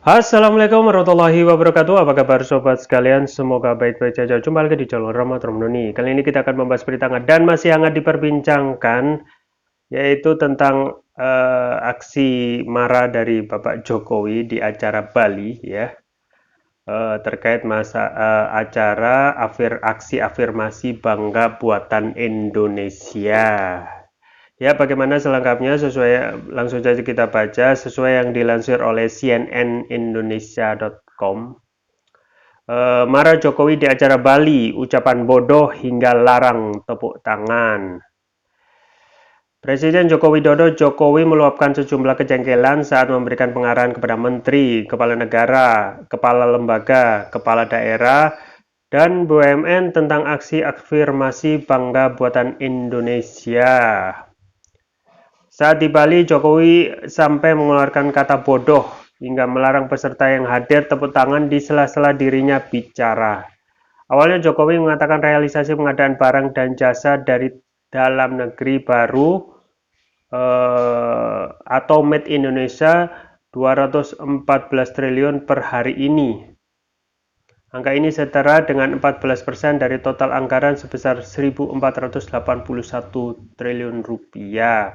Assalamualaikum warahmatullahi wabarakatuh. Apa kabar sobat sekalian? Semoga baik-baik saja. Jumpa lagi di channel Rahmat Romdoni. Kali ini kita akan membahas berita hangat dan masih hangat diperbincangkan, yaitu tentang aksi marah dari Bapak Jokowi di acara Bali, ya, terkait acara aksi afirmasi bangga buatan Indonesia. Ya, bagaimana selengkapnya langsung saja kita baca sesuai yang dilansir oleh cnnindonesia.com. Marah Jokowi di acara Bali, ucapan bodoh hingga larang tepuk tangan. Presiden Joko Widodo Jokowi meluapkan sejumlah kejengkelan saat memberikan pengarahan kepada menteri, kepala negara, kepala lembaga, kepala daerah, dan BUMN tentang aksi afirmasi bangga buatan Indonesia. Saat di Bali, Jokowi sampai mengeluarkan kata bodoh hingga melarang peserta yang hadir tepuk tangan di sela-sela dirinya bicara. Awalnya Jokowi mengatakan realisasi pengadaan barang dan jasa dari dalam negeri baru atau Made Indonesia 214 triliun per hari ini. Angka ini setara dengan 14% dari total anggaran sebesar 1.481 triliun rupiah.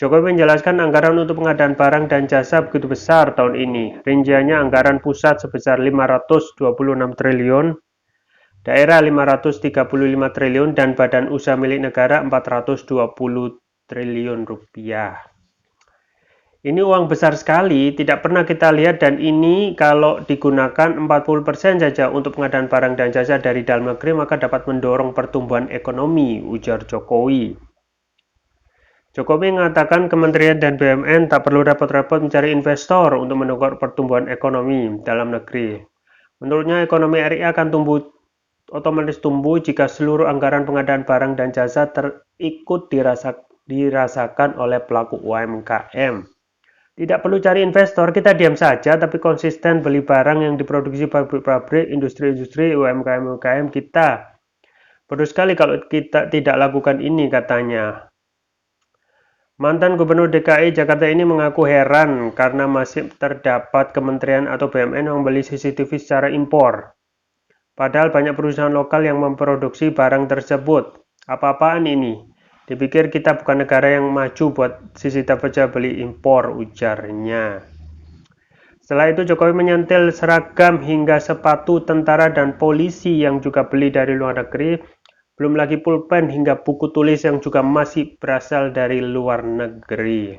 Jokowi menjelaskan anggaran untuk pengadaan barang dan jasa begitu besar tahun ini. Rinciannya anggaran pusat sebesar 526 triliun, daerah 535 triliun, dan badan usaha milik negara 420 triliun rupiah. Ini uang besar sekali, tidak pernah kita lihat, dan ini kalau digunakan 40% saja untuk pengadaan barang dan jasa dari dalam negeri maka dapat mendorong pertumbuhan ekonomi, ujar Jokowi. Jokowi mengatakan Kementerian dan BUMN tak perlu repot-repot mencari investor untuk mendongkrak pertumbuhan ekonomi dalam negeri. Menurutnya, ekonomi RI akan otomatis tumbuh jika seluruh anggaran pengadaan barang dan jasa ikut dirasakan oleh pelaku UMKM. Tidak perlu cari investor, kita diam saja tapi konsisten beli barang yang diproduksi pabrik-pabrik, industri-industri, UMKM kita. Bodoh sekali kalau kita tidak lakukan ini, katanya. Mantan Gubernur DKI Jakarta ini mengaku heran karena masih terdapat kementerian atau BUMN yang membeli CCTV secara impor. Padahal banyak perusahaan lokal yang memproduksi barang tersebut. Apa-apaan ini? Dipikir kita bukan negara yang maju buat CCTV aja beli impor, ujarnya. Setelah itu Jokowi menyentil seragam hingga sepatu tentara dan polisi yang juga beli dari luar negeri. Belum lagi pulpen hingga buku tulis yang juga masih berasal dari luar negeri.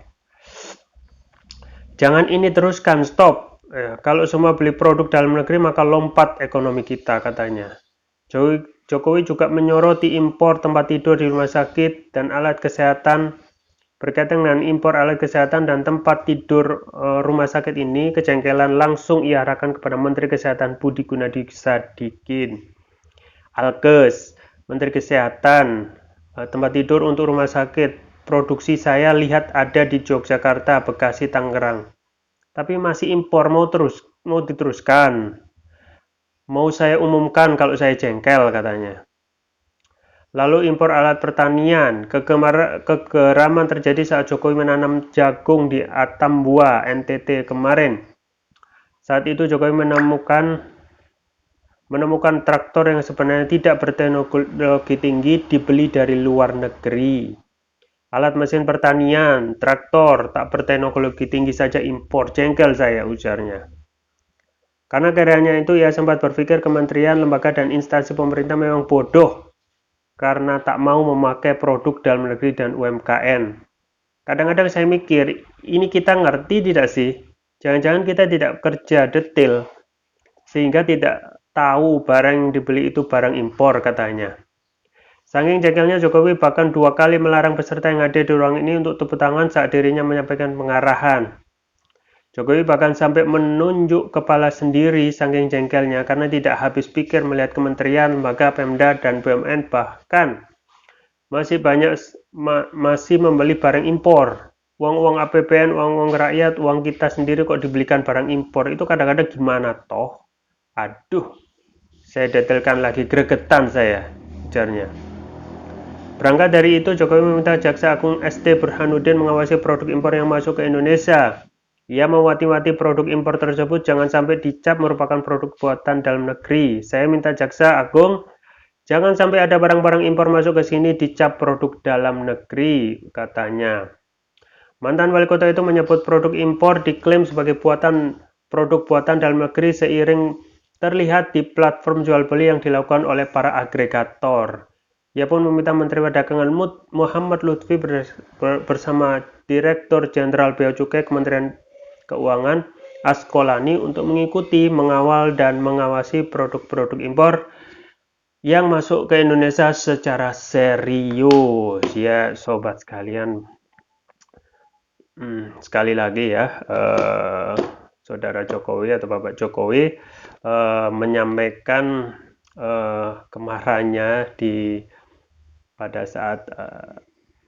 Jangan ini teruskan, stop. Kalau semua beli produk dalam negeri maka lompat ekonomi kita, katanya. Jokowi juga menyoroti impor tempat tidur di rumah sakit dan alat kesehatan. Berkaitan dengan impor alat kesehatan dan tempat tidur rumah sakit ini, kejengkelan langsung ia arahkan kepada Menteri Kesehatan Budi Gunadi Sadikin. Alkes, Menteri Kesehatan, tempat tidur untuk rumah sakit produksi saya lihat ada di Yogyakarta, Bekasi, Tangerang. Tapi masih impor, mau diteruskan. Mau saya umumkan kalau saya jengkel, katanya. Lalu impor alat pertanian, kegeraman terjadi saat Jokowi menanam jagung di Atambua, NTT kemarin. Saat itu Jokowi menemukan traktor yang sebenarnya tidak berteknologi tinggi dibeli dari luar negeri. Alat mesin pertanian, traktor tak berteknologi tinggi saja impor, jengkel saya, ujarnya. Karena kiranya itu ia sempat berpikir kementerian, lembaga, dan instansi pemerintah memang bodoh karena tak mau memakai produk dalam negeri dan UMKM. Kadang-kadang saya mikir, ini kita ngerti tidak sih? Jangan-jangan kita tidak kerja detail, sehingga tidak tahu barang yang dibeli itu barang impor, katanya. Saking jengkelnya Jokowi bahkan 2 kali melarang peserta yang hadir di ruang ini untuk tepuk tangan saat dirinya menyampaikan pengarahan. Jokowi bahkan sampai menunjuk kepala sendiri saking jengkelnya karena tidak habis pikir melihat kementerian, lembaga, Pemda, dan BUMN bahkan masih membeli barang impor. Uang-uang APBN, uang-uang rakyat, uang kita sendiri kok dibelikan barang impor, itu kadang-kadang gimana toh? Aduh, saya detailkan lagi, gregetan saya, ujarnya. Berangkat dari itu, Jokowi meminta Jaksa Agung ST Burhanuddin mengawasi produk impor yang masuk ke Indonesia. Ia mewanti-wanti produk impor tersebut jangan sampai dicap merupakan produk buatan dalam negeri. Saya minta Jaksa Agung, jangan sampai ada barang-barang impor masuk ke sini dicap produk dalam negeri, katanya. Mantan wali kota itu menyebut produk impor diklaim sebagai produk buatan dalam negeri seiring terlihat di platform jual beli yang dilakukan oleh para agregator. Ia pun meminta Menteri Perdagangan Muhammad Lutfi bersama Direktur Jenderal Bea Cukai Kementerian Keuangan Askolani untuk mengikuti, mengawal, dan mengawasi produk-produk impor yang masuk ke Indonesia secara serius. Ya, sobat sekalian, sekali lagi ya, Saudara Jokowi atau Bapak Jokowi menyampaikan kemarahannya pada saat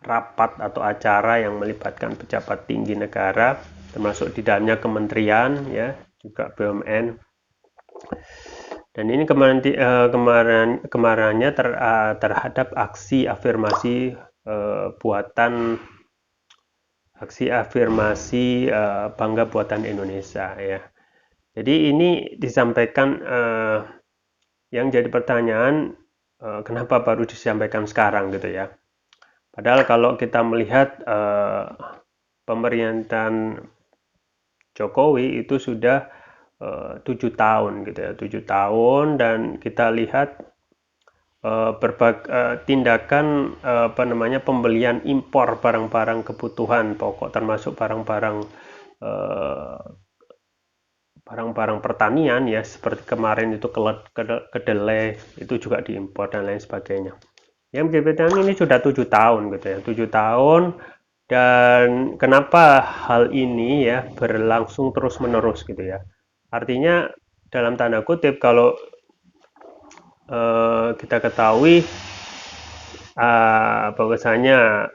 rapat atau acara yang melibatkan pejabat tinggi negara, termasuk di dalamnya kementerian, ya, juga BUMN. Dan ini kemarahannya terhadap aksi afirmasi bangga buatan Indonesia, ya. Jadi ini disampaikan, yang jadi pertanyaan, kenapa baru disampaikan sekarang gitu ya. Padahal kalau kita melihat pemerintahan Jokowi itu sudah 7 tahun gitu ya, 7 tahun, dan kita lihat berbagai tindakan pembelian impor barang-barang kebutuhan pokok, termasuk barang-barang pertanian ya, seperti kemarin itu kedelai itu juga diimpor dan lain sebagainya. Yang menjadi ini sudah 7 tahun gitu ya, 7 tahun, dan kenapa hal ini ya berlangsung terus-menerus gitu ya. Artinya dalam tanda kutip, kalau kita ketahui bahwasanya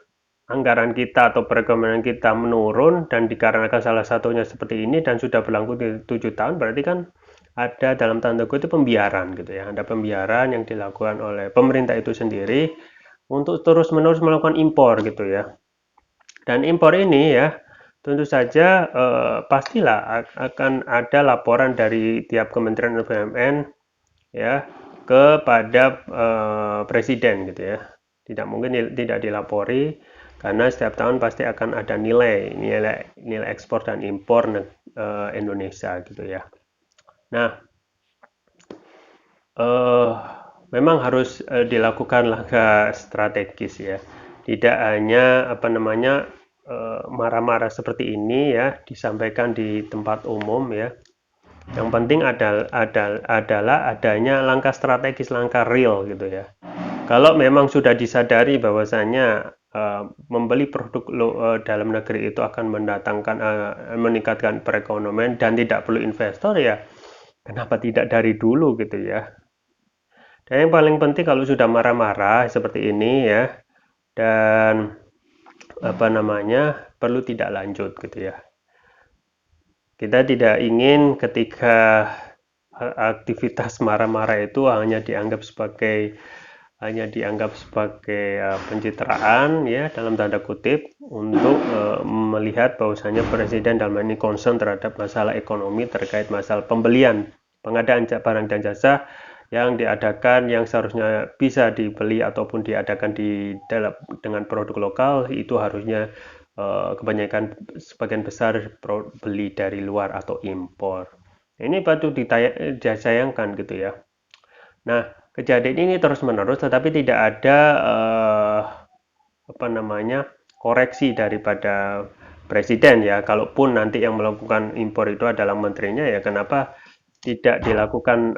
anggaran kita atau perekonomian kita menurun dan dikarenakan salah satunya seperti ini dan sudah berlangsung di 7 tahun, berarti kan ada dalam tanda kutip pembiaran gitu ya. Ada pembiaran yang dilakukan oleh pemerintah itu sendiri untuk terus-menerus melakukan impor gitu ya. Dan impor ini ya tentu saja pastilah akan ada laporan dari tiap kementerian BUMN ya kepada presiden gitu ya. Tidak mungkin tidak dilapori, karena setiap tahun pasti akan ada nilai ekspor dan impor Indonesia gitu ya. Nah, memang harus dilakukan langkah strategis ya. Tidak hanya marah-marah seperti ini ya disampaikan di tempat umum ya. Yang penting adalah adanya langkah strategis, langkah real gitu ya. Kalau memang sudah disadari bahwasanya membeli produk dalam negeri itu akan meningkatkan perekonomian dan tidak perlu investor, ya kenapa tidak dari dulu gitu ya. Dan yang paling penting, kalau sudah marah-marah seperti ini ya, dan perlu tidak lanjut gitu ya. Kita tidak ingin ketika aktivitas marah-marah itu hanya dianggap sebagai pencitraan ya, dalam tanda kutip, untuk melihat bahwasanya presiden dalam ini concern terhadap masalah ekonomi terkait masalah pembelian, pengadaan barang dan jasa yang diadakan, yang seharusnya bisa dibeli ataupun diadakan dengan produk lokal, itu harusnya kebanyakan sebagian besar beli dari luar atau impor. Ini patut disayangkan gitu ya. Nah, kejadian ini terus-menerus, tetapi tidak ada koreksi daripada presiden ya. Kalaupun nanti yang melakukan impor itu adalah menterinya, ya kenapa tidak dilakukan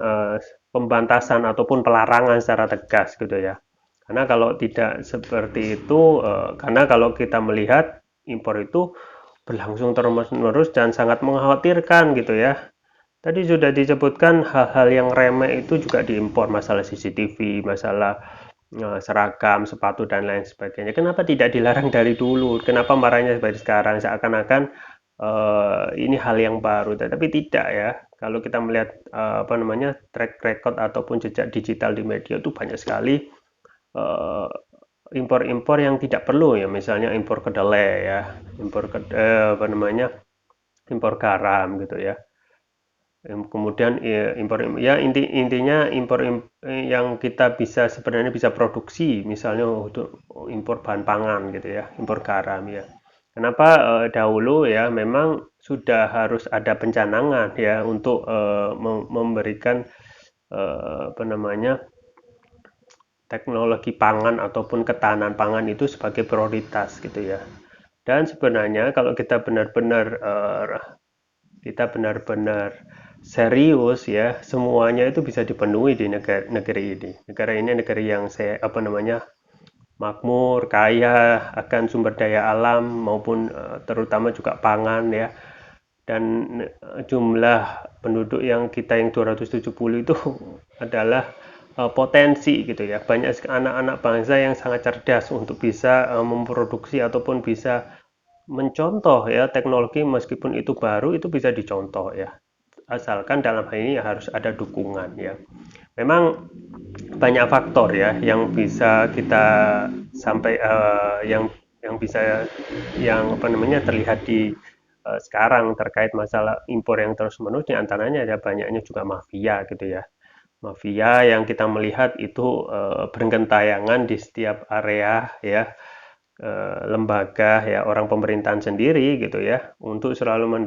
pembantasan ataupun pelarangan secara tegas gitu ya. Karena kalau tidak seperti itu, karena kalau kita melihat impor itu berlangsung terus-menerus dan sangat mengkhawatirkan gitu ya. Tadi sudah disebutkan hal-hal yang remeh itu juga diimpor, masalah CCTV, masalah seragam, sepatu, dan lain sebagainya. Kenapa tidak dilarang dari dulu? Kenapa marahnya seperti sekarang? Seakan-akan ini hal yang baru, tetapi tidak ya. Kalau kita melihat track record ataupun jejak digital di media, itu banyak sekali impor-impor yang tidak perlu ya, misalnya impor kedelai ya, impor garam gitu ya. Kemudian ya, intinya impor yang kita sebenarnya bisa produksi, misalnya untuk impor bahan pangan gitu ya, impor garam ya. Kenapa dahulu ya memang sudah harus ada pencanangan ya untuk memberikan apa namanya, teknologi pangan ataupun ketahanan pangan itu sebagai prioritas gitu ya. Dan sebenarnya kalau kita benar-benar serius ya, semuanya itu bisa dipenuhi di negeri ini. Negara ini negeri yang makmur, kaya akan sumber daya alam maupun terutama juga pangan ya. Dan jumlah penduduk yang 270 itu adalah potensi gitu ya. Banyak anak-anak bangsa yang sangat cerdas untuk bisa memproduksi ataupun bisa mencontoh ya teknologi, meskipun itu baru itu bisa dicontoh ya, asalkan dalam hal ini harus ada dukungan ya. Memang banyak faktor ya yang bisa kita sampai yang apa namanya terlihat di sekarang terkait masalah impor yang terus menerus, di antaranya ada banyaknya juga mafia gitu ya. Mafia yang kita melihat itu bergentayangan di setiap area ya, lembaga ya, orang pemerintahan sendiri gitu ya, untuk selalu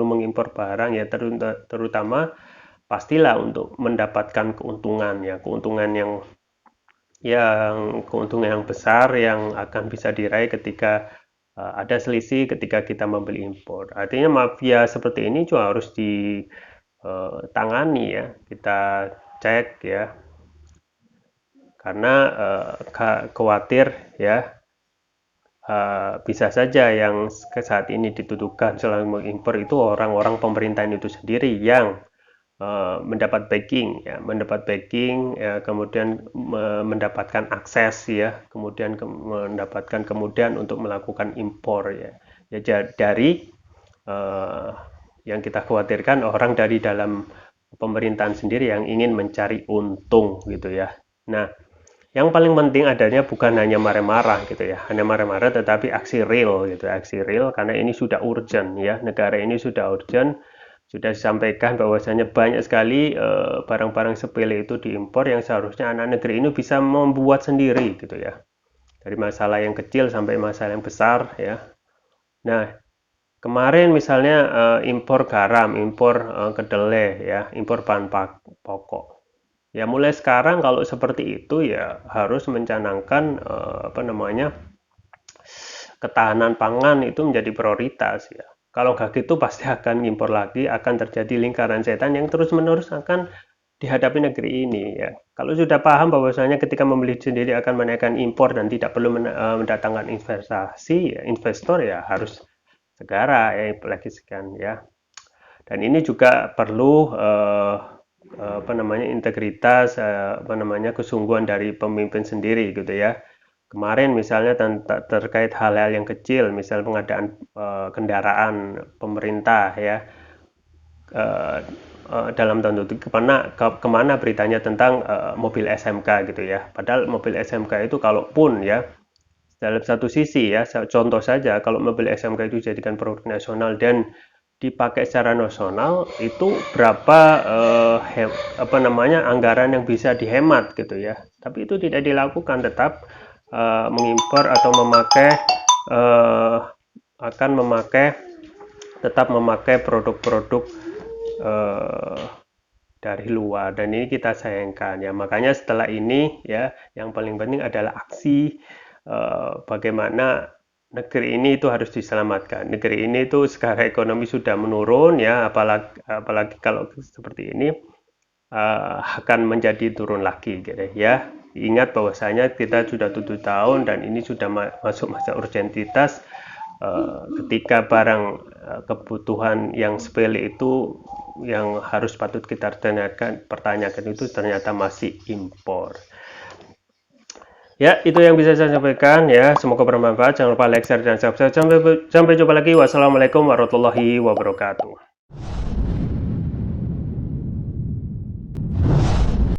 mengimpor barang ya, terutama pastilah untuk mendapatkan keuntungan ya, keuntungan yang besar yang akan bisa diraih ketika ada selisih ketika kita membeli impor. Artinya mafia seperti ini juga harus ditangani ya, kita cek ya, karena khawatir ya, bisa saja yang saat ini dituduhkan selalu mengimpor itu orang-orang pemerintahan itu sendiri yang mendapat backing ya, kemudian mendapatkan akses ya, kemudian mendapatkan kemudian untuk melakukan impor ya, dari yang kita khawatirkan orang dari dalam pemerintahan sendiri yang ingin mencari untung gitu ya. Nah, yang paling penting adanya bukan hanya marah-marah gitu ya, hanya marah-marah, tetapi aksi real gitu, aksi real, karena ini sudah urgent ya, negara ini sudah urgent. Sudah disampaikan bahwasanya banyak sekali barang-barang sepele itu diimpor yang seharusnya anak negeri ini bisa membuat sendiri gitu ya. Dari masalah yang kecil sampai masalah yang besar ya. Nah, kemarin misalnya impor garam, impor kedelai ya, impor bahan pokok. Ya mulai sekarang kalau seperti itu ya harus mencanangkan ketahanan pangan itu menjadi prioritas ya. Kalau nggak gitu pasti akan impor lagi, akan terjadi lingkaran setan yang terus-menerus akan dihadapi negeri ini ya. Kalau sudah paham bahwasanya ketika membeli sendiri akan menaikkan impor dan tidak perlu mendatangkan investasi, ya, investor ya harus segera ya, apalagi sekian ya. Dan ini juga perlu integritas, kesungguhan dari pemimpin sendiri gitu ya. Kemarin misalnya terkait hal-hal yang kecil, misal pengadaan kendaraan pemerintah ya, dalam tanda kutip kemana beritanya tentang mobil SMK gitu ya. Padahal mobil SMK itu kalaupun ya, dalam satu sisi ya, contoh saja, kalau mobil SMK itu dijadikan produk nasional dan dipakai secara nasional, itu berapa anggaran yang bisa dihemat gitu ya. Tapi itu tidak dilakukan, tetap mengimpor atau tetap memakai produk-produk dari luar, dan ini kita sayangkan ya. Makanya setelah ini ya, yang paling penting adalah aksi bagaimana negeri ini itu harus diselamatkan. Negeri ini itu sekarang ekonomi sudah menurun ya, apalagi kalau seperti ini akan menjadi turun lagi gitu ya. Ingat bahwasanya kita sudah 7 tahun dan ini sudah masuk masa urgentitas, ketika barang kebutuhan yang sepele itu yang harus patut kita pertanyakan itu ternyata masih impor. Ya, itu yang bisa saya sampaikan ya. Semoga bermanfaat. Jangan lupa like, share, dan subscribe. Sampai jumpa lagi. Wassalamualaikum warahmatullahi wabarakatuh.